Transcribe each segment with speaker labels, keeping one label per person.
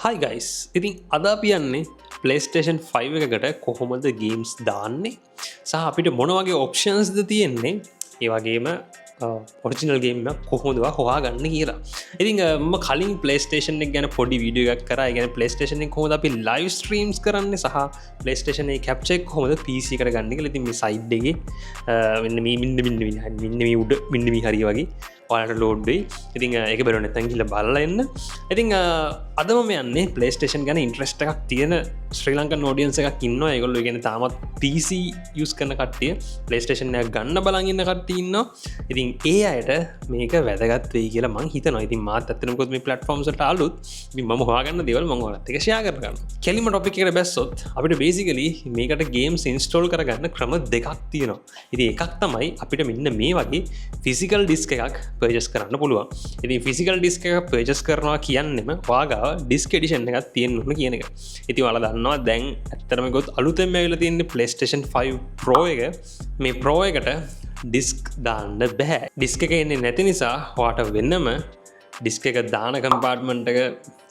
Speaker 1: හයි guys ඉතින් අද අපි යන්නේ PlayStation 5 එකකට කොහොමද ගේම්ස් දාන්නේ සහ අපිට මොන වගේ ඔප්ෂන්ස්ද තියෙන්නේ ඒ වගේම ඔරිජිනල් ගේම් එක කොහොමද හොයාගන්න කියලා. ඉතින් මම කලින් PlayStation එක ගැන පොඩි වීඩියෝ එකක් කරා. ඒ කියන්නේ PlayStation එක කොහොමද අපි live streams කරන්නේ සහ PlayStation එකේ capture එක කොහොමද PC එකට ගන්න කියලා. ඉතින් මේ side එකේ මෙන්න මේ උඩ මෙන්න මේ හරිය වගේ ඔයාලට ලෝඩ් වෙයි. ඉතින් ඒක බලන්න නැත්නම් ගිහලා බලලා එන්න. ඉතින් අද මම යන්නේ PlayStation ගැන ඉන්ට්‍රස්ට් එකක් තියෙන ශ්‍රී ලංකන් ඔඩියන්ස් එකක් ඉන්නවා. ඒගොල්ලෝ කියන්නේ තාමත් PC use කරන කට්ටිය PlayStation එක ගන්න බලන් ඉන්න කට්ටිය ඉන්නවා. ඉතින් ඒ අයට මේක වැදගත් වෙයි කියලා මං හිතනවා. ඉතින් මාත් ඇත්තටම මොකද මේ platforms වලට අලුත්. ඉතින් මම හොයාගන්න දේවල් මම ඔයාලත් එක්ක share කරගන්නවා. කෙලිම topic එකට බැස්සොත් අපිට basically මේකට games install කරගන්න ක්‍රම දෙකක් තියෙනවා. ඉතින් එකක් තමයි අපිට මෙන්න මේ වගේ physical disk එකක් පර්චස් කරන්න පුළුවන්. ඉතින් ෆිසිකල් ඩිස්ක් එක පර්චස් කරනවා කියන්නෙම ඔයාගාව ඩිස්ක් එඩිෂන් එකක් තියෙන්න ඕන කියන එක. ඉතින් ඔයාලා දන්නවා දැන් ඇත්තටම ගොත් අලුතෙන්ම ඇවිල්ලා තියෙන්නේ PlayStation 5 Pro එක. මේ Pro එකට ඩිස්ක් දාන්න බෑ. ඩිස්ක් එක එන්නේ නැති නිසා ඔයාට වෙනම ඩිස්ක් එක දාන කම්පාර්ට්මන්ට් එක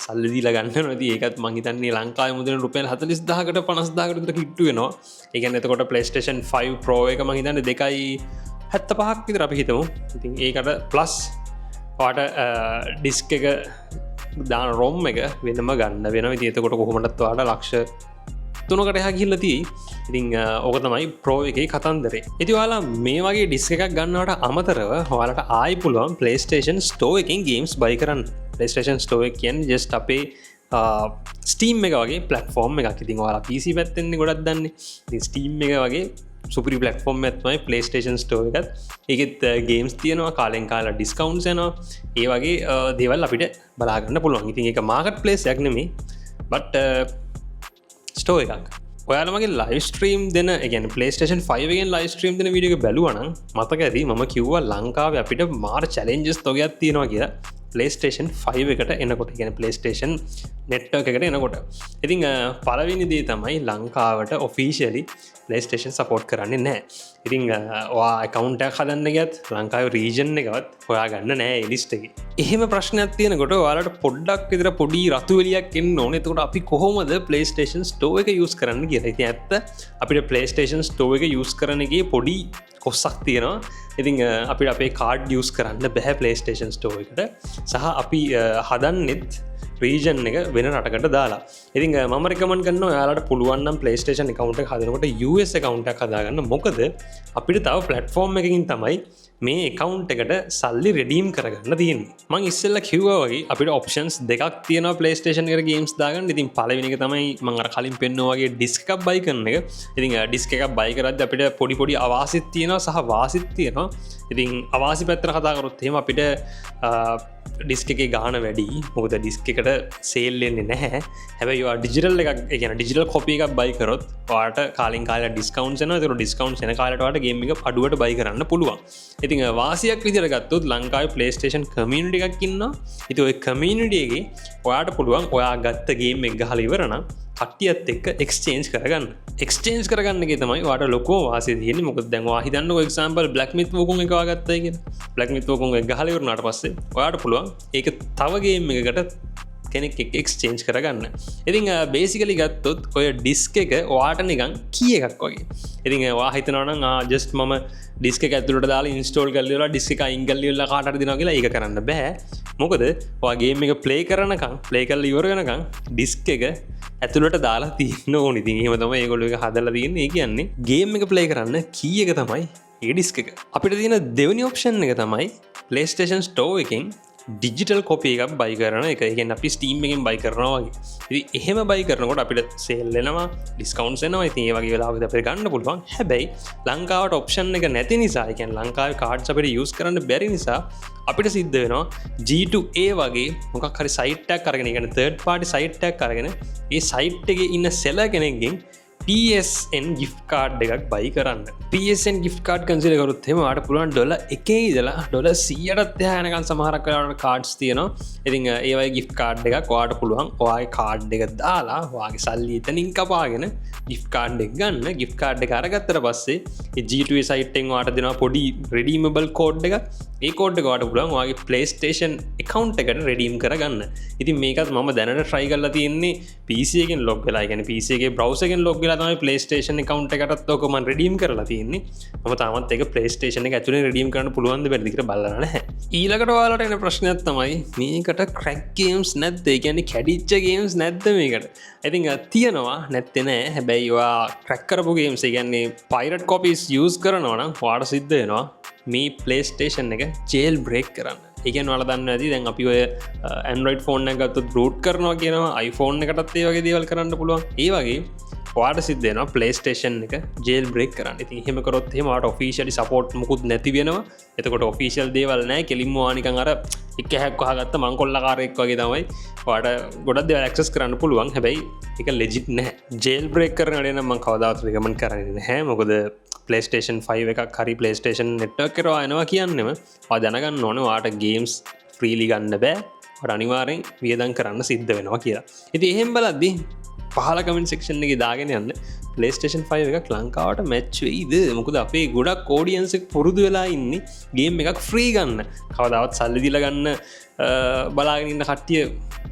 Speaker 1: සල්ලි දීලා ගන්න වෙනවා. ඉතින් ඒකත් මං හිතන්නේ ලංකාවේ මුදල් රුපියල් 40000කට 50000කට විතර කිට්ටු වෙනවා. ඒ කියන්නේ එතකොට PlayStation 5 Pro එක මං හිතන්නේ 2.75ක් විතර අපි හිතමු. ඉතින් ඒකට ප්ලස් වාට ඩිස්ක් එක දාන රොම් එක වෙනම ගන්න වෙනවා. ඉතින් එතකොට කොහොමදත් වාට ලක්ෂ 3කට එහා ගිහිල්ලා තියෙයි. ඉතින් ඕක තමයි Pro එකේ කතන්දරේ. ඉතින් ඔයාලා මේ වගේ ඩිස්ක් එකක් ගන්නවට අමතරව ඔයාලට ආයි පුළුවන් PlayStation Store එකෙන් games buy කරන්න. PlayStation Store එක කියන්නේ just අපේ Steam එක වගේ platform එකක්. ඉතින් ඔයාලා PC පැත්තෙන් ගොඩක් දන්නේ. ඉතින් Steam එක වගේ සුපරි ප්ලට්ෆෝර්ම් ඇත්මයි PlayStation Store එකත්. ඒකෙත් ගේම්ස් තියෙනවා, කාලෙන් කාලා ඩිස්කවුන්ට්ස් එනවා. ඒ වගේ දේවල් අපිට බලාගන්න පුළුවන්. ඉතින් ඒක මාකට් ප්ලේස් එකක් නෙමෙයි බට් ස්ටෝර් එකක්. ඔයාලා මගේ ලයිව් ස්ට්‍රීම් දෙන, ඒ කියන්නේ PlayStation 5 එකෙන් ලයිව් ස්ට්‍රීම් දෙන වීඩියෝ එක බැලුවා නම් මතක ඇති මම කිව්වා ලංකාවේ අපිට මාර චැලෙන්ජස් තොගයක් තියෙනවා කියලා PlayStation 5 එකට එනකොට. කියන්නේ PlayStation network එකට එනකොට. ඉතින් පළවෙනි දේ තමයි ලංකාවට officially PlayStation support කරන්නේ නැහැ. ඉතින් ඔයා account එකක් හදන්න ගියත් ලංකාවේ region එකවත් හොයාගන්න නැහැ ඒ list එකේ. එහෙම ප්‍රශ්නයක් තියෙනකොට ඔයාලට පොඩ්ඩක් විතර පොඩි රතු එලියක් එන්න ඕනේ. එතකොට අපි කොහොමද PlayStation Store එක use කරන්න කියලා. ඉතින් ඇත්ත අපිට PlayStation Store එක use කරන එකේ පොඩි කොස්සක් තියෙනවා. ඉතින් අපිට අපේ කාඩ් use කරන්න බැහැ PlayStation Store එකට. සහ අපි හදන්නෙත් region එක වෙන රටකට දාලා. ඉතින් මම recommend කරනවා ඔයාලට පුළුවන් නම් PlayStation account එක හදනකොට US account එකක් හදාගන්න. මොකද අපිට තව platform එකකින් තමයි මේ account එකට සල්ලි redeem කරගන්න තියෙන්නේ. මම ඉස්සෙල්ලා කිව්වා වගේ අපිට options දෙකක් තියෙනවා PlayStation එකට games දාගන්න. ඉතින් පළවෙනි එක තමයි මම අර කලින් පෙන්නුවා වගේ disk එකක් buy කරන එක. ඉතින් disk එකක් buy කරද්දී අපිට පොඩි අවාසිත් තියෙනවා සහ වාසිත් තියෙනවා. ඉතින් අවාසි පැත්තට කතා කරොත් එහෙම අපිට ඩිස්ක් එකේ ගාන වැඩි. මොකද ඩිස්ක් එකට සේල් වෙන්නේ නැහැ. හැබැයි ඔයා ඩිජිටල් එකක්, ඒ කියන්නේ ඩිජිටල් කොපි එකක් buy කරොත් ඔයාට කාලෙන් කාලයට ඩිස්කවුන්ට්ස් එනවා. ඒක ඩිස්කවුන්ට්ස් එන කාලයට ඔයාට ගේම් එක අඩුවට buy කරන්න පුළුවන්. ඉතින් වාසියක් විදිහට ගත්තොත් ලංකාවේ PlayStation community එකක් ඉන්නවා. ඉතින් ওই community එකේ ඔයාට පුළුවන් ඔයා ගත්ත ගේම් එක ගහලා ඉවර නම් කට්ටියත් එක්ක එක්ස්චේන්ජ් කරගන්න. එක්ස්චේන්ජ් කරගන්න එක තමයි ඔයාට ලොකුම වාසිය තියෙන්නේ. මොකද දැන් ඔයා හිතන්නකෝ එක්සැම්පල් Black Myth Wukong එක වගත්තයි කියලා. Black Myth Wukong එක ගහලා ඉවරනාට පස්සේ ඔයාට පුළුවන් ඒක තව ගේම් එකකට කෙනෙක් එක්ක එක්ස්චේන්ජ් කරගන්න. ඉතින් බේසිකලි ගත්තොත් ඔය ඩිස්ක් එක ඔයාට නිකන් කී එකක් වගේ. ඉතින් ඔයා හිතනවා නම් ජස්ට් මම ඩිස්ක් එක ඇතුළට දාලා ඉන්ස්ටෝල් කරලා ඉවරලා ඩිස්ක් එක අයින් කරලා ඉවරලා කාටට දෙනවා කියලා ඒක කරන්න බෑ. මොකද ඔයා ගේම් එක ප්ලේ කරනකම් ප්ලේ කරලා ඉවර වෙනකම් ඩිස්ක් එක ඇතුළට දාලා තියෙන්න ඕනේ. ඉතින් එහෙම තමයි ඒගොල්ලෝ එක හදලා තියෙන්නේ. ඒ කියන්නේ ගේම් එක ප්ලේ කරන්න කී එක තමයි ඒ ඩිස්ක් එක. අපිට තියෙන දෙවෙනි ඔප්ෂන් එක තමයි PlayStation Store එකෙන් ඩිජිටල් කොපි එකක් buy කරන එක. ඒ කියන්නේ අපි Steam එකෙන් buy කරනවා වගේ. ඉතින් එහෙම buy කරනකොට අපිට සේල් වෙනවා, ඩිස්කවුන්ට්ස් එනවා. ඉතින් ඒ වගේ වෙලාවකදී අපිට ගන්න පුළුවන්. හැබැයි ලංකාවට ඔප්ෂන් එක නැති නිසා, ඒ කියන්නේ ලංකාවේ කාඩ්ස් අපිට යූස් කරන්න බැරි නිසා අපිට සිද්ධ වෙනවා G2A වගේ මොකක් හරි සයිට් එකක් අරගෙන, ඒ කියන්නේ third party සයිට් එකක් අරගෙන ඒ සයිට් එකේ ඉන්න සෙලර් කෙනෙක්ගෙන් PSN gift card එකක් බයි කරන්න. PSN gift card කන්සිඩර් කරොත් එහෙම ඔයාලට පුළුවන් $1 ඉඳලා $100ට යනකම් සමහරක් වෙලාවට cards තියෙනවා. ඉතින් ඒ වගේ gift card එකක් ඔයාලට පුළුවන් ඔයාගේ card එක දාලා ඔයාගේ සල්ලි එතනින් කපාගෙන gift card එක ගන්න. gift card එක අරගත්තට පස්සේ ඒ G2A site එකෙන් ඔයාලට දෙනවා පොඩි redeemable code එකක්. ඒ code එක ඔයාලට පුළුවන් ඔයාගේ PlayStation account එකට redeem කරගන්න. ඉතින් මේකත් මම දැනට try කරලා තියෙන්නේ PC එකෙන් log වෙලා. ඒ කියන්නේ PC එකේ browser එකෙන් log වෙලා තමයි PlayStation account එකටත් ඔක මම redeem කරලා තියෙන්නේ. මම තාමත් ඒක PlayStation එක ඇතුලේ redeem කරන්න පුළුවන් ද බැරිද කියලා බලලා නැහැ. ඊළඟට ඔයාලට එන ප්‍රශ්නයක් තමයි මේකට crack games නැද්ද? ඒ කියන්නේ කැඩිච්ච games නැද්ද මේකට? I think තියෙනවා නැත්තේ නෑ. හැබැයි ඔයා crack කරපු games ඒ කියන්නේ pirate copies use කරනවා නම් ඔයාට සිද්ධ වෙනවා මේ PlayStation එක jailbreak කරන්න. ඒ කියන්නේ ඔයාලා දන්නවා ඇති දැන් අපි ඔය Android phone එක ගත්තොත් root කරනවා කියනවා iPhone එකටත් ඒ වගේ දේවල් කරන්න පුළුවන්. ඒ වගේ ඔයාට සිද්ධ වෙනවා PlayStation එක jailbreak කරන්න. ඉතින් එහෙම කරොත් එහෙම ඔයාට officially support මුකුත් නැති වෙනවා. එතකොට official දේවල් නැහැ. කෙලින්ම ඔයා නිකන් අර එක හැක් වහගත්ත මංකොල්ලකාරයෙක් වගේ තමයි ඔයාට ගොඩක් දේවල් access කරන්න පුළුවන්. හැබැයි ඒක legit නැහැ. jailbreak කරන වැඩේ නම් මම කවදාවත් recommend කරන්නේ නැහැ. මොකද PlayStation 5 එකක් හරි PlayStation network එකට එනවා කියන්නේම ඔයා දැනගන්න ඕනේ ඔයාට games freely ගන්න බෑ. ඔයාට අනිවාර්යෙන් වියදම් කරන්න සිද්ධ වෙනවා කියලා. ඉතින් එහෙම බලද්දි පහල කමෙන්ට් සෙක්ෂන් එකේ දාගෙන යන්න PlayStation 5 එකක් ලංකාවට මැච් වෙයිද? මොකද අපේ ගොඩක් ඔඩියන්ස් එක පුරුදු වෙලා ඉන්නේ ගේම් එකක් ෆ්‍රී ගන්න. කවදාවත් සල්ලි දීලා ගන්න බලාගෙන ඉන්න කට්ටිය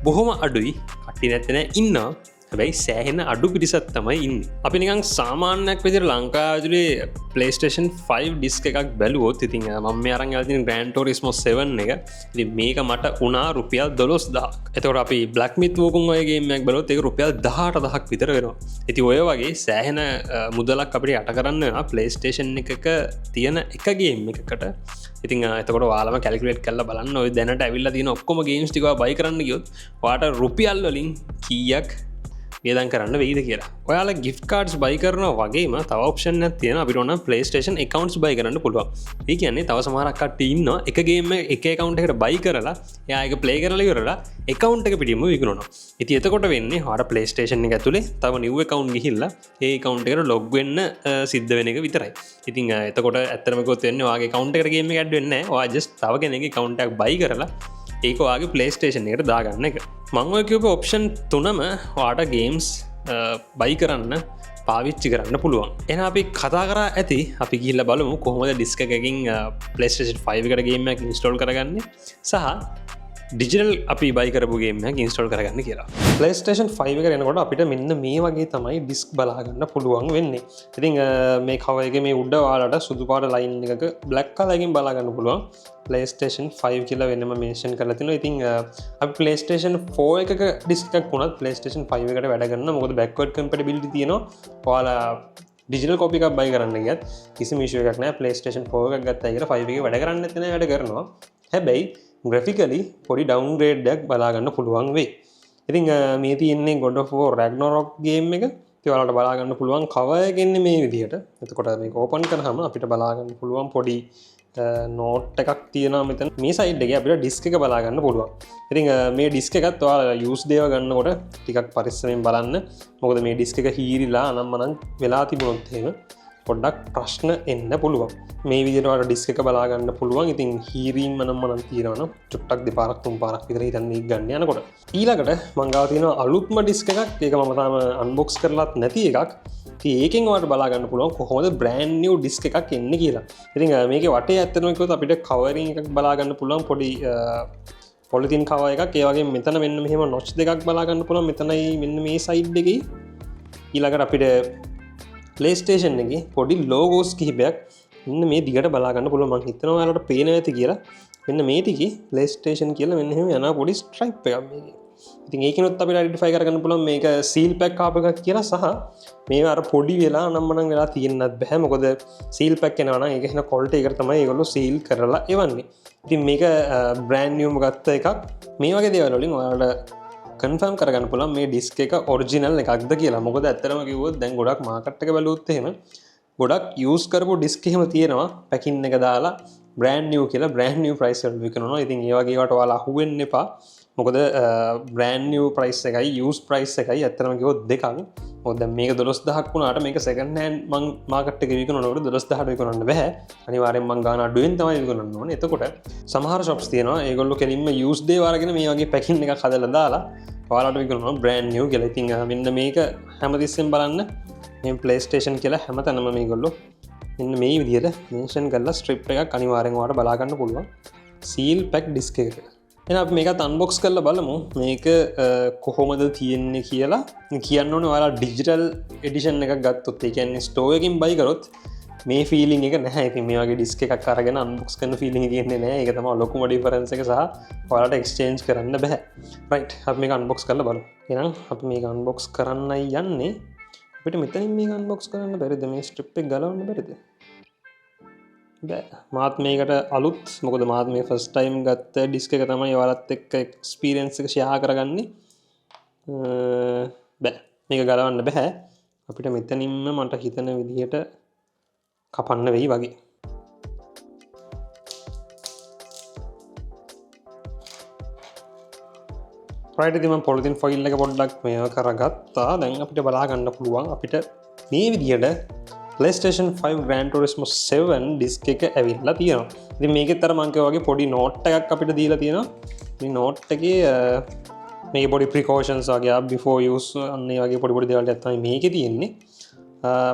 Speaker 1: බොහොම අඩුයි. කට්ටිය නැත්තේ නෑ ඉන්නවා. හැබැයි සෑහෙන අඩු පිරිසක් තමයි ඉන්නේ. අපි නිකන් සාමාන්‍යයක් විදිහට ලංකාවේ ඇතුලේ PlayStation 5 ඩිස්ක් එකක් බැලුවොත් ඉතින් මම මේ අරන් යලා තියෙන Gran Turismo 7 එක. ඉතින් මේක මට වුණා රුපියල් 12000ක්. එතකොට අපි Black Myth Wukong වගේ ගේම් එකක් බැලුවොත් ඒක රුපියල් 18000ක් විතර වෙනවා. ඉතින් ඔය වගේ සෑහෙන මුදලක් අපිට යට කරන්න වෙනවා PlayStation එකක තියෙන එක ගේම් එකකට. ඉතින් එතකොට ඔයාලම කැල්කියුලේට් කරලා බලන්න ඔය දැනට ඇවිල්ලා තියෙන ඔක්කොම ගේම්ස් ටික ඔයා බයි කරන්න ගියොත් ඔයාට රුපියල් වලින් කීයක් වියදම් කරන්න වෙයිද කියලා. ඔයාලා gift cards buy කරනවා වගේම තව option එකක් තියෙනවා අපිට ඕන PlayStation accounts buy කරන්න පුළුවන්. ඒ කියන්නේ තව සමහරක් කට්ටිය ඉන්නවා එක game එක account එකකට buy කරලා එයා ඒක play කරලා ඉවරලා account එක පිටින්ම විකුණනවා. ඉතින් එතකොට වෙන්නේ ඔයාලා PlayStation එක ඇතුලේ තව new account ගිහිල්ලා ඒ account එකට log වෙන්න සිද්ධ වෙන එක විතරයි. ඉතින් එතකොට ඇත්තටම කිව්වොත් වෙන්නේ ඔයාගේ account එකට game එක add වෙන්නේ නැහැ. ඔයා just තව කෙනෙක්ගේ account එකක් buy කරලා ඒක ඔයාගේ PlayStation එකට දාගන්න එක. මම ඔය කියපු ඔප්ෂන් තුනම ඔයාට ගේම්ස් බයි කරන්න පාවිච්චි කරන්න පුළුවන්. එහෙනම් අපි කතා කරා ඇති අපි ගිහිල්ලා බලමු කොහොමද ඩිස්ක් එකකින් PlayStation 5 එකට ගේම් එකක් ඉන්ස්ටෝල් කරගන්නේ සහ ඩිජිටල් අපි බයි කරපු ගේම් එකක් ඉන්ස්ටෝල් කරගන්න කියලා. PlayStation 5 එකට එනකොට අපිට මෙන්න මේ වගේ තමයි ඩිස්ක් බලාගන්න පුළුවන් වෙන්නේ. ඉතින් මේ කවර් එකේ මේ උඩ ඔයාලට සුදු පාට ලයින් එකක black color එකකින් බලාගන්න පුළුවන්. PlayStation 5 කියලා වෙනම මෙන්ෂන් කරලා තිනවා. ඉතින් අපි PlayStation 4 එකක ඩිස්ක් එකක් වුණත් PlayStation 5 එකට වැඩ කරනවා. මොකද backward compatibility තියෙනවා. ඔයාලා ඩිජිටල් කොපි එකක් බයි කරන්න ගියත් කිසිම ඉෂුව එකක් නැහැ. PlayStation 4 එකක් ගත්තා කියලා 5 එකේ වැඩ කරන්නේ නැත්නම් වැඩ කරනවා. හැබැයි graphically පොඩි downgrade එකක් බලාගන්න පුළුවන් වෙයි. ඉතින් මේ තියෙන්නේ God of War Ragnarok game එක. ඉතින් ඔයාලට බලාගන්න පුළුවන් cover එක එන්නේ මේ විදිහට. එතකොට මේක open කරාම අපිට බලාගන්න පුළුවන් පොඩි නෝට් එකක් තියෙනවා මෙතන. මේ සයිඩ් එකේ අපිට ඩිස්ක් එක බලාගන්න පුළුවන්. ඉතින් මේ ඩිස්ක් එකත් ඔයාලා යූස් දේව ගන්නකොට ටිකක් පරිස්සමෙන් බලන්න. මොකද මේ ඩිස්ක් එක හීරිලා අනම්මනම් වෙලා තිබුණොත් එහෙම පොඩ්ඩක් ප්‍රශ්න එන්න පුළුවන්. මේ විදිහට ඔයාලා ඩිස්ක් එක බලාගන්න පුළුවන්. ඉතින් හීරීම් අනම්මනම් තියෙනවනම් චුට්ටක් දෙපාරක් තුන් පාරක් විතර හිටන් මේක ගන්න යනකොට. ඊළඟට මං ගාව තියෙනවා අලුත්ම ඩිස්ක් එකක්. ඒක මම තාම අන්බොක්ස් කරලත් නැති එකක්. ඒකෙන් ඔයාලට බලාගන්න පුළුවන් කොහොමද brand new disk එකක් එන්නේ කියලා. ඉතින් මේකේ වටේ ඇත්තටම කිව්වොත් අපිට covering එකක් බලාගන්න පුළුවන් පොඩි polythene cover එකක්. ඒ වගේම මෙතන මෙන්න මෙහෙම notch දෙකක් බලාගන්න පුළුවන්. මෙතනයි මෙන්න මේ side එකේ. ඊළඟට අපිට PlayStation එකේ පොඩි logos කිහිපයක් මෙන්න මේ දිගට බලාගන්න පුළුවන්. මම හිතනවා ඔයාලට පේනවා ඇති කියලා. මෙන්න මේ ටිකේ PlayStation කියලා මෙන්න එහෙම යනවා පොඩි stripe එකක් මේකේ. ඉතින් ඒකිනුත් අපිට අයිඩෙන්ටිෆයි කරගන්න පුළුවන් මේක සීල් පැක් ආපු එකක් කියලා සහ මේවා අර පොඩි වෙලා නම්මනම් වෙලා තියෙන්නත් බෑ. මොකද සීල් පැක් එනවා නම් ඒක එන ක්වොලිටි එකට තමයි ඒගොල්ලෝ සීල් කරලා එවන්නේ. ඉතින් මේක බ්‍රෑන්ඩ් නිව්ම ගත්ත එකක්. මේ වගේ දේවල් වලින් ඔයාලට කන්ෆර්ම් කරගන්න පුළුවන් මේ ඩිස්ක් එක ඔරිජිනල් එකක්ද කියලා. මොකද ඇත්තටම කිව්වොත් දැන් ගොඩක් මාකට් එක බැලුවොත් එහෙම ගොඩක් යූස් කරපු ඩිස්ක් එහෙම තියෙනවා පැකින් එක දාලා බ්‍රෑන්ඩ් නිව් කියලා බ්‍රෑන්ඩ් නිව් ප්‍රයිස් වල විකුණනවා. ඉතින් ඒ වගේ ඒවාට ඔයාලා අහු වෙන්න එපා. මොකද බ්‍රෑන්ඩ් නිව් ප්‍රයිස් එකයි යූස් ප්‍රයිස් එකයි ඇත්තටම කිව්වොත් දෙකක් හොද මේක 12000ක් වුණාට මේක සෙකන්ඩ් හෑන්ඩ් මං මාකට් එකේ විකුණනකොට 12000ට විකුණන්න බෑ. අනිවාර්යෙන් මං ගාන අඩුවෙන් තමයි විකුණන්න ඕනේ. එතකොට සමහර shops තියෙනවා ඒගොල්ලෝ කෙලින්ම used day වරගෙන මේ වගේ පැකින් එකක් හදලා දාලා ඔයාලට විකුණනවා brand new කියලා. ඉතින් මෙන්න මේක හැමතිස්සෙම බලන්න මේ PlayStation කියලා හැමතැනම මේගොල්ලෝ මෙන්න මේ විදිහට මෙන්ෂන් කරලා ස්ට්‍රිප් එකක් අනිවාර්යෙන් ඔයාලට බලා ගන්න පුළුවන්. seal pack disc එක. එහෙනම් අපි මේකත් අන්බොක්ස් කරලා බලමු මේක කොහොමද තියෙන්නේ කියලා. කියන්න ඕනේ ඔයාලා ඩිජිටල් එඩිෂන් එකක් ගත්තොත් ඒ කියන්නේ ස්ටෝර් එකකින් බයි කරොත් මේ ෆීලිං එක නැහැ. ඉතින් මේ වගේ ඩිස්ක් එකක් අරගෙන අන්බොක්ස් කරන ෆීලිං එක එන්නේ නැහැ. ඒක තමයි ලොකුම ඩිෆරන්ස් එක සහ ඔයාලට එක්ස්චේන්ජ් කරන්න බෑ. රයිට් අපි මේක අන්බොක්ස් කරලා බලමු. එහෙනම් අපි මේක අන්බොක්ස් කරන්නයි යන්නේ. අපිට මෙතනින් මේක අන්බොක්ස් කරන්න බැරිද? මේ ස්ට්‍රිප් එක ගලවන්න බැරිද? මාත් මේකට අලුත් මොකද මාත් මේ ෆස්ට් ටයිම් ගත්ත ඩිස්ක් එක තමයි ඔයාලත් එක්ක එක්ස්පීරියන්ස් එක ෂෙයා කරගන්නේ. බෑ මේක ගලවන්න බෑ. අපිට මෙතනින්ම මට හිතන විදිහට කපන්න වෙයි වගේ. රයිට් ඉතින් මම පොලිතින් ෆොයිල් එක පොඩ්ඩක් මේව කරගත්තා. දැන් අපිට බලා ගන්න පුළුවන් අපිට මේ විදිහට PlayStation 5 Gran Turismo 7 ඩිස්ක් එක ඇවිල්ලා තියෙනවා. ඉතින් මේකෙත් අර මං කිව්වා වගේ පොඩි නෝට් එකක් අපිට දීලා තියෙනවා. මේ නෝට් එකේ මේකේ පොඩි precautions වගේ before use අන්නේ වගේ පොඩි පොඩි දේවල් තමයි මේකේ තියෙන්නේ.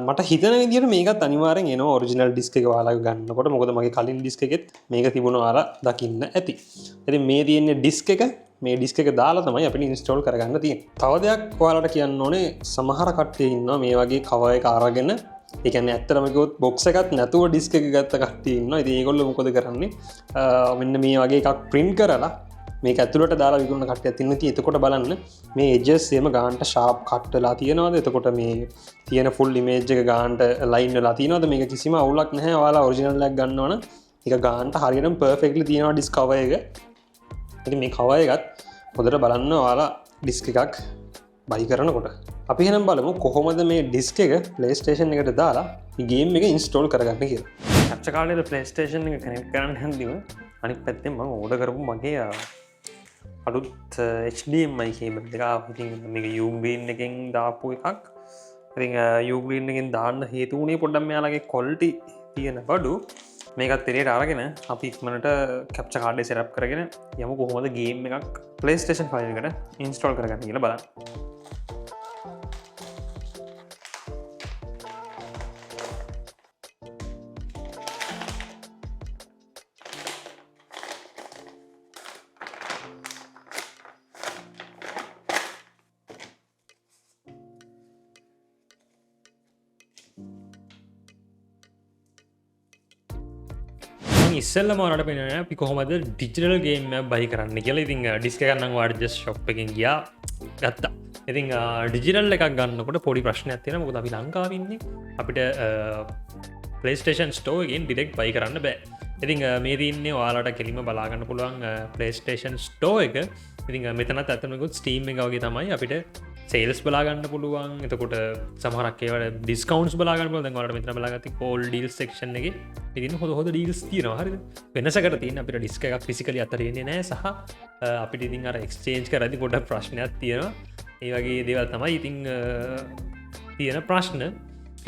Speaker 1: මට හිතන විදිහට මේකත් අනිවාර්යෙන් එනවා ඔරිජිනල් ඩිස්ක් එක ඔයාලා ගන්නකොට. මොකද මගේ කලින් ඩිස්ක් එකෙත් මේක තිබුණා ඔයාලා දකින්න ඇති. ඉතින් මේ තියෙන්නේ ඩිස්ක් එක. මේ ඩිස්ක් එක දාලා තමයි අපිට ඉන්ස්ටෝල් කරගන්න තියෙන්නේ. තව දෙයක් ඔයාලට කියන්න ඕනේ සමහර කට්ටිය ඉන්නවා මේ වගේ කවර් එක අරගෙන ඒ කියන්නේ ඇත්තටම කිව්වොත් බොක්ස් එකක් නැතුව ඩිස්ක් එක ගත්ත කට්ටිය ඉන්නවා. ඉතින් ඒගොල්ලෝ මොකද කරන්නේ? මෙන්න මේ වගේ එකක් print කරලා මේක ඇතුළට දාලා විකුණන කට්ටියක් ඉන්නවා. ඉතින් එතකොට බලන්න මේ edges එහෙම ගානට sharp cut වෙලා තියෙනවද? එතකොට මේ තියෙන full image එක ගානට line වෙලා තියෙනවද? මේක කිසිම අවුලක් නැහැ. ඔයාලා ඔරිජිනල් එකක් ගන්නවනම් ඒක ගානට හරියටම perfectly තියෙනවා ඩිස්ක් cover එක. ඉතින් මේ cover එකත් හොඳට බලන්න ඔයාලා ඩිස්ක් එකක් buy කරනකොට. අපි එහෙනම් බලමු කොහොමද මේ ඩිස්ක් එක PlayStation එකට දාලා මේ ගේම් එක ඉන්ස්ටෝල් කරගන්න කියලා. capture card එක PlayStation එක කනෙක්ට් කරන්න හැන්දිම අනිත් පැත්තෙන් මම ඕඩර් කරපු මගේ අලුත් HDMI කේබල් එක ඉතින් මේක Ugreen එකෙන් දාපු එකක්. ඉතින් Ugreen එකෙන් දාන්න හේතු වුණේ පොඩ්ඩක් මෙයාලගේ quality තියෙන බඩු මේකත් එරේට අරගෙන අපි ඉක්මනට capture card එක set up කරගෙන යමු කොහොමද ගේම් එකක් PlayStation 5 එකට ඉන්ස්ටෝල් කරගන්න කියලා බලන්න. ඉස්සෙල්ලම ඔයාලට පේනවා අපි කොහොමද ඩිජිටල් ගේම් එකක් බයි කරන්න කියලා. ඉතින් ඩිස්ක් එකක් නම් ඔයාලා ජස්ට් ෂොප් එකෙන් ගියා ගත්තා. ඉතින් ඩිජිටල් එකක් ගන්නකොට පොඩි ප්‍රශ්නයක් තියෙනවා. මොකද අපි ලංකාවේ ඉන්නේ. අපිට PlayStation Store එකෙන් ඩිරෙක්ට් බයි කරන්න බෑ. ඉතින් මේ තියෙන්නේ ඔයාලට කෙලින්ම බලා ගන්න පුළුවන් PlayStation Store එක. ඉතින් මෙතනත් අතනම Steam එක වගේ තමයි අපිට සේල්ස් බලාගන්න පුළුවන්. එතකොට සමහරක් ඒවට ඩිස්කවුන්ට්ස් බලාගන්න පුළුවන්. දැන් ඔයාලට මෙතන බලාගත්තේ කෝල් ඩීල්ස් සෙක්ෂන් එකේ ඉතින් හොඳ ඩීල්ස් තියෙනවා. හරිද? වෙනසකට තියෙන අපිට ඩිස්ක් එකක් ෆිසිකලි අතර එන්නේ නැහැ සහ අපිට ඉතින් අර එක්ස්චේන්ජ් කරද්දී පොඩ්ඩක් ප්‍රශ්නයක් තියෙනවා. ඒ වගේ දේවල් තමයි ඉතින් තියෙන ප්‍රශ්න.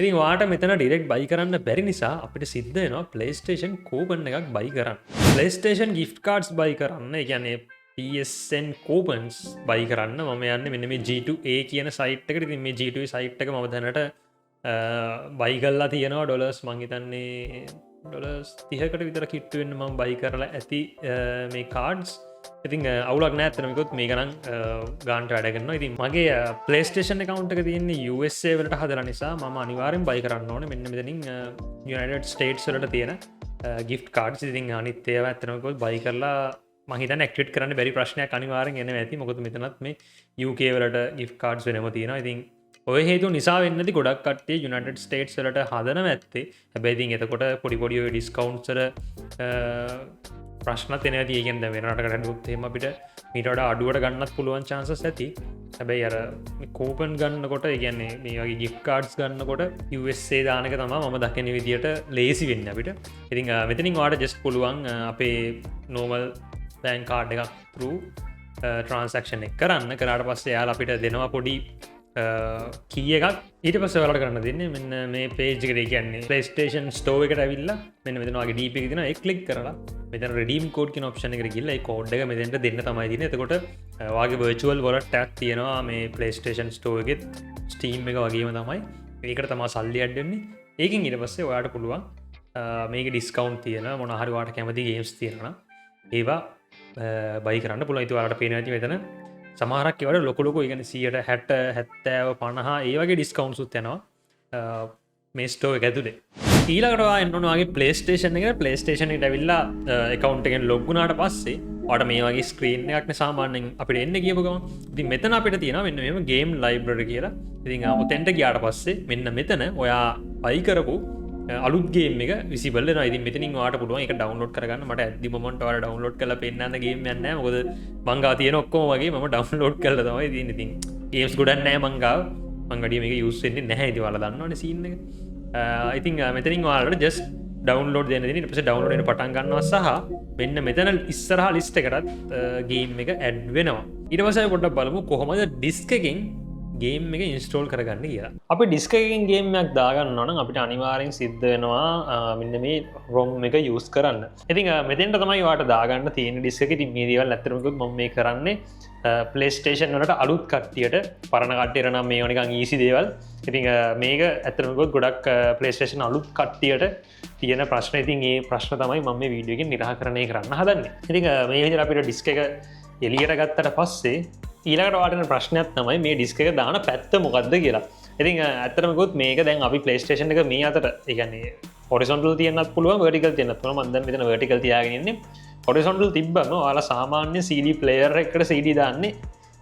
Speaker 1: ඉතින් ඔයාලට මෙතන ඩිරෙක්ට් බයි කරන්න බැරි නිසා අපිට සිද්ධ වෙනවා PlayStation coupon එකක් බයි කරන්න. PlayStation gift cards බයි කරන්න. ඒ කියන්නේ PSN coupons බයි කරන්න මම යන්නේ මෙන්න මේ G2A කියන සයිට් එකට. ඉතින් මේ G2A සයිට් එක මම දැනට බයි කරලා තියෙනවා ඩොලර්ස් මං හිතන්නේ ඩොලර්ස් 30කට විතර කිට්ටු වෙන්න මම බයි කරලා ඇති මේ කාඩ්ස්. ඉතින් අවුලක් නැහැ අතන මේකත් මේක නම් ගානට වැඩ කරනවා. ඉතින් මගේ PlayStation account එක තියෙන්නේ USA වලට හදලා නිසා මම අනිවාර්යෙන් බයි කරන්න ඕනේ මෙන්න මෙතනින් United States වලට තියෙන gift cards. ඉතින් අනිත් ඒවා අතන මේකත් බයි කරලා මං හිතන්නේ ඇක්ටිවේට් කරන්න බැරි ප්‍රශ්නයක් අනිවාර්යෙන් එනවා ඇති. මොකද මෙතනත් මේ UK වලට gift cards වෙනම තියෙනවා. ඉතින් ඔය හේතු නිසා වෙන්න ඇති ගොඩක් කට්ටිය United States වලට හදනවා ඇත්තේ. හැබැයි ඉතින් එතකොට පොඩි පොඩි ඔය ඩිස්කවුන්ට්ස් වල ප්‍රශ්නත් එනවා. ඒ කියන්නේ දැන් වෙන රටකට ගියොත් එහෙම අපිට මීට වඩා අඩුවට ගන්නත් පුළුවන් chances ඇති. හැබැයි අර මේ කූපන් ගන්නකොට ඒ කියන්නේ මේ වගේ gift cards ගන්නකොට USA දාන එක තමයි මම දකින විදියට ලේසි වෙන්නේ අපිට. ඉතින් මෙතනින් ඔයාලට just පුළුවන් අපේ normal bank card එකක් through transaction එක කරන්න. කරාට පස්සේ එයාලා අපිට දෙනවා පොඩි කිය එකක් ඊට පස්ස වලට කරන්න දෙන්නේ මෙන්න මේ පේජ් එකට කියන්නේ PlayStation Store එකට ඇවිල්ලා මෙන්න මෙතන වගේ DP එක දෙනවා ඒක ක්ලික් කරලා මෙතන redeem code කියන option එකට ගිහලා ඒ code එක මෙතෙන්ට දෙන්න තමයි තියෙන්නේ. එතකොට වාගේ virtual wallet එකක් තියෙනවා මේ PlayStation Store එකෙත් Steam එක වගේම තමයි. ඒකට තමයි සල්ලි add වෙන්නේ. ඒකෙන් ඊට පස්සේ ඔයාලට පුළුවන් මේක ඩිස්කවුන්ට් තියෙන මොන හරි ඔයාලට කැමති games තියෙනවා නම් ඒවා buy කරන්න පුළුවන්. ඉතින් ඔයාලට පේනවා ඇති මෙතන සමහරක් ඒවට ලොකු ලොකු ඉගෙන 160 70 50 ඒ වගේ ඩිස්කවුන්ට්ස් උත් යනවා මේ ස්ටෝර් එක ඇතුලේ. ඊළඟට ඔයා එන්න ඕන වගේ PlayStation එකට PlayStation එකට ඇවිල්ලා account එකෙන් log වුණාට පස්සේ ඔයාලට මේ වගේ screen එකක් නේ සාමාන්‍යයෙන් අපිට එන්න කියපු ගමන්. ඉතින් මෙතන අපිට තියෙනවා මෙන්න මෙහෙම game library කියලා. ඉතින් ඔතෙන්ට ගියාට පස්සේ මෙන්න මෙතන ඔයා buy කරපු අලුත් ගේම් එක විසිබල් වෙනවා. ඉතින් මෙතනින් ඔයාලට පුළුවන් ඒක ඩවුන්ලෝඩ් කරගන්න. මට ඇද්දි මොමන්ට් ඔයාලා ඩවුන්ලෝඩ් කරලා පෙන්නන්න ගේම් එකක් නැහැ. මොකද මං ගාව තියෙන ඔක්කොම වගේ මම ඩවුන්ලෝඩ් කරලා තමයි තියෙන්නේ. ඉතින් ගේම්ස් ගොඩක් නැහැ මං ගාව. මං වැඩි මේක යූස් වෙන්නේ නැහැ. ඉතින් ඔයාලා දන්නවනේ සීන් එක. ඉතින් මෙතනින් ඔයාලට just ඩවුන්ලෝඩ් දෙන්න දෙන්න. ඊට පස්සේ ඩවුන්ලෝඩ් වෙන පටන් ගන්නවා සහ මෙන්න මෙතන ඉස්සරහා ලිස්ට් එකටත් ගේම් එක ඇඩ් වෙනවා. ඊට පස්සේ පොඩ්ඩක් බලමු කොහොමද ඩිස්ක් එකෙන් ගේම් එක ඉන්ස්ටෝල් කරගන්න කියලා. අපි ඩිස්ක් එකකින් ගේම් එකක් දාගන්න ඕන නම් අපිට අනිවාර්යෙන් සිද්ධ වෙනවා මෙන්න මේ ROM එක යූස් කරන්න. ඉතින් මෙතෙන්ට තමයි ඔයාලට දාගන්න තියෙන ඩිස්ක් එක. ඉතින් මේ දේවල් ඇත්තටම කිව්වොත් මම මේ කරන්නේ PlayStation වලට අලුත් කට්ටියට පරණ කට්ටියට නම් මේව නිකන් easy දේවල්. ඉතින් මේක ඇත්තටම කිව්වොත් ගොඩක් PlayStation අලුත් කට්ටියට තියෙන ප්‍රශ්න. ඉතින් ඒ ප්‍රශ්න තමයි මම මේ වීඩියෝ එකෙන් නිරාකරණය කරන්න හදන්නේ. ඉතින් මේ විදිහට අපිට ඩිස්ක් එක එළියට ගත්තට පස්සේ ඊළඟට වාටන ප්‍රශ්නයක් තමයි මේ ඩිස්ක් එක දාන පැත්ත මොකක්ද කියලා. ඉතින් ඇත්තටම කිව්වොත් මේක දැන් අපි PlayStation එක මේ අතට ඒ කියන්නේ horizontal තියන්නත් පුළුවන් vertical තියන්නත් පුළුවන්. මම දැන් මෙතන vertical තියාගෙන ඉන්නේ. horizontal තිබ්බම ඔයාලා සාමාන්‍ය CD player එකකට CD දාන්නේ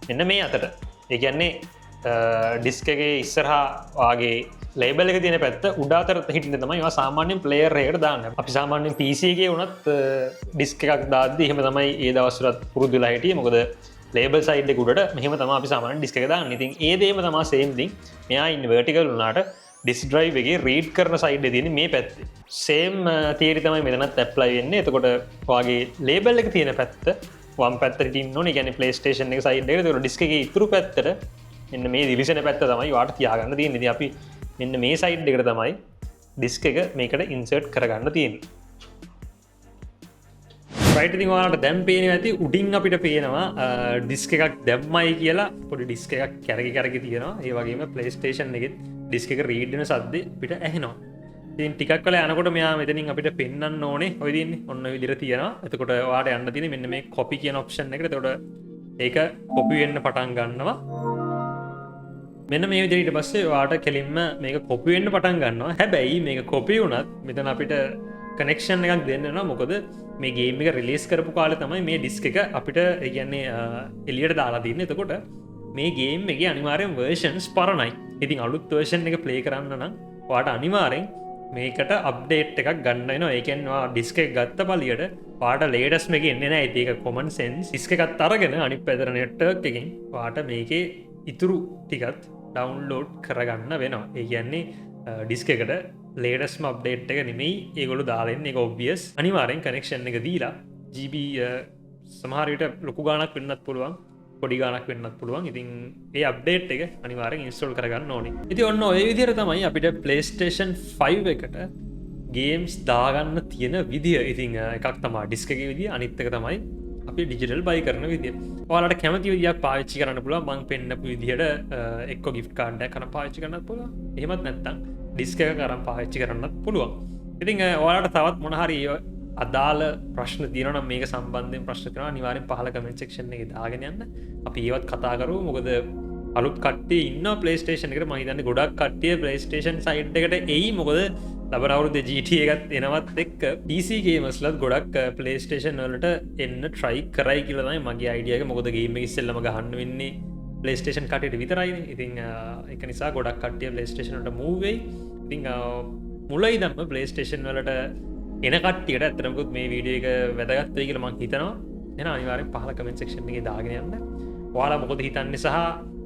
Speaker 1: මෙන්න මේ අතට. ඒ කියන්නේ ඩිස්ක් එකේ ඉස්සරහා වාගේ ලේබල් එක තියෙන පැත්ත උඩ අතට හිටින්න තමයි ඔයා සාමාන්‍යයෙන් player එකකට දාන්නේ. අපි සාමාන්‍යයෙන් PC එකේ වුණත් ඩිස්ක් එකක් දාද්දි එහෙම තමයි ඒ දවස්වලත් පුරුදු වෙලා හිටියේ. මොකද ලේබල් සයිඩ් එක උඩට මෙහෙම තමයි අපි සාමාන්‍යයෙන් ඩිස්ක් එක දාන්නේ. ඉතින් ඒ දේම තමයි same thing. මෙයා ඉන්නේ vertical වුණාට ඩිස්ක් ඩ්‍රයිව් එකේ රීඩ් කරන සයිඩ් එකේ තියෙන්නේ මේ පැත්තේ. same theory තමයි මෙතනත් apply වෙන්නේ. එතකොට ඔයාගේ ලේබල් එක තියෙන පැත්ත වම් පැත්තට තින්න ඕනේ. ඒ කියන්නේ PlayStation එක සයිඩ් එකට. ඒතකොට ඩිස්ක් එකේ ඉතුරු පැත්තට මෙන්න මේ දිලිසෙන පැත්ත තමයි ඔයාට තියාගන්න තියෙන්නේ. ඉතින් අපි මෙන්න මේ සයිඩ් එකට තමයි ඩිස්ක් එක මේකට ඉන්සර්ට් කරගන්න තියෙන්නේ. රයිට්. ඉතින් ඔයාලට දැන් පේනවා ඇති උඩින් අපිට පේනවා ඩිස්ක් එකක් දැම්මයි කියලා පොඩි ඩිස්ක් එකක් කැරකි තියෙනවා. ඒ වගේම PlayStation එකෙත් ඩිස්ක් එක රීඩ් වෙන සද්දේ අපිට ඇහෙනවා. ඉතින් ටිකක් වෙලා යනකොට මෙයා මෙතනින් අපිට පෙන්වන්න ඕනේ. ඔය දින්නේ ඔන්න ඔය විදිහට තියෙනවා. එතකොට ඔයාලට යන්න තියෙන්නේ මෙන්න මේ copy කියන option එකට. එතකොට ඒක copy වෙන්න පටන් ගන්නවා. මෙන්න මේ විදිහට ඊට පස්සේ ඔයාලට කෙලින්ම මේක copy වෙන්න පටන් ගන්නවා. හැබැයි මේක copy වුණත් මෙතන අපිට කනෙක්ෂන් එකක් දෙන්න වෙනවා. මොකද මේ ගේම් එක රිලීස් කරපු කාලේ තමයි මේ ඩිස්ක් එක අපිට ඒ කියන්නේ එළියට දාලා තින්නේ. එතකොට මේ ගේම් එකේ අනිවාර්යෙන් versions පරණයි. ඉතින් අලුත් version එක play කරන්න නම් ඔයාලට අනිවාර්යෙන් මේකට අප්ඩේට් එකක් ගන්න වෙනවා. ඒ කියන්නේ ඔයා ඩිස්ක් එක ගත්ත පළියට ඔයාලට latest එකේ එන්නේ නැහැ. ඒක common sense. ඩිස්ක් එකත් අරගෙන අනිත් පැත්තට network එකෙන් ඔයාලට මේකේ ඉතුරු ටිකත් ඩවුන්ලෝඩ් කරගන්න වෙනවා. ඒ කියන්නේ ඩිස්ක් එකට ලේටස්ම අප්ඩේට් එක නෙමෙයි ඒගොල්ලෝ දාලා ඉන්නේ. ඒක ඔබ්වියස්. අනිවාර්යෙන් කනෙක්ෂන් එක දීලා GB සමහර විට ලොකු ගාණක් වෙන්නත් පුළුවන්, පොඩි ගාණක් වෙන්නත් පුළුවන්. ඉතින් ඒ අප්ඩේට් එක අනිවාර්යෙන් ඉන්ස්ටෝල් කරගන්න ඕනේ. ඉතින් ඔන්න ඔය විදිහට තමයි අපිට PlayStation 5 එකට ගේම්ස් දාගන්න තියෙන විදිය. ඉතින් එකක් තමයි ඩිස්ක් එකේ විදිය, අනිත් එක තමයි අපි ඩිජිටල් බයි කරන විදිය. ඔයාලට කැමති විදියක් පාවිච්චි කරන්න පුළුවන්. මං පෙන්නපු විදිහට එක්ක gift card එකක් කරන් පාවිච්චි කරන්නත් පුළුවන්. එහෙමත් නැත්නම් ඩිස්ක් එක කරන් පාවිච්චි කරන්නත් පුළුවන්. ඉතින් ඔයාලට තවත් මොන හරි අදාළ ප්‍රශ්න තියෙනවා නම් මේක සම්බන්ධයෙන් ප්‍රශ්න කරනවා අනිවාර්යෙන් පහල කමෙන්ට් සෙක්ෂන් එකේ දාගෙන යන්න. අපි ඒවත් කතා කරමු. මොකද අලුත් කට්ටිය ඉන්නවා PlayStation එකට. මම හිතන්නේ ගොඩක් කට්ටිය PlayStation side එකට එයි. මොකද ලබන අවුරුද්දේ GTA එකත් එනවත් එක්ක PC ගේමර්ස්ලත් ගොඩක් PlayStation වලට එන්න try කරයි කියලා තමයි මගේ idea එක. මොකද ගේම් එක ඉස්සෙල්ලම ගහන්න වෙන්නේ PlayStation කට්ටියට විතරයිනේ. ඉතින් ඒක නිසා ගොඩක් කට්ටිය PlayStation වලට move වෙයි. ඉතින් මුලින් ඉඳන්ම PlayStation වලට එන කට්ටියට ඇත්තටම මේ වීඩියෝ එක වැදගත් වෙයි කියලා මම හිතනවා. එහෙනම් අනිවාර්යෙන් පහල කමෙන්ට් සෙක්ෂන් එකේ දාගෙන යන්න. ඔයාලා මොකද හිතන්නේ සහ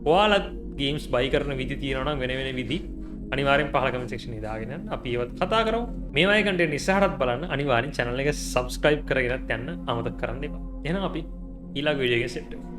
Speaker 1: ඔයාලා ගේම්ස් බයි කරන විදි තියෙනවා නම් වෙන විදි අනිවාර්යෙන් පහල කමෙන්ට් සෙක්ෂන් එකේ දාගෙන යන්න. අපි ඒවත් කතා කරමු. මේ වගේ කන්ටෙන්ට් ඉස්සරහටත් බලන්න අනිවාර්යෙන් channel එක subscribe කරගෙනත් යන්න අමතක කරන්න එපා. එහෙනම් අපි ඊළඟ වීඩියෝ එකේ සෙට් වෙමු.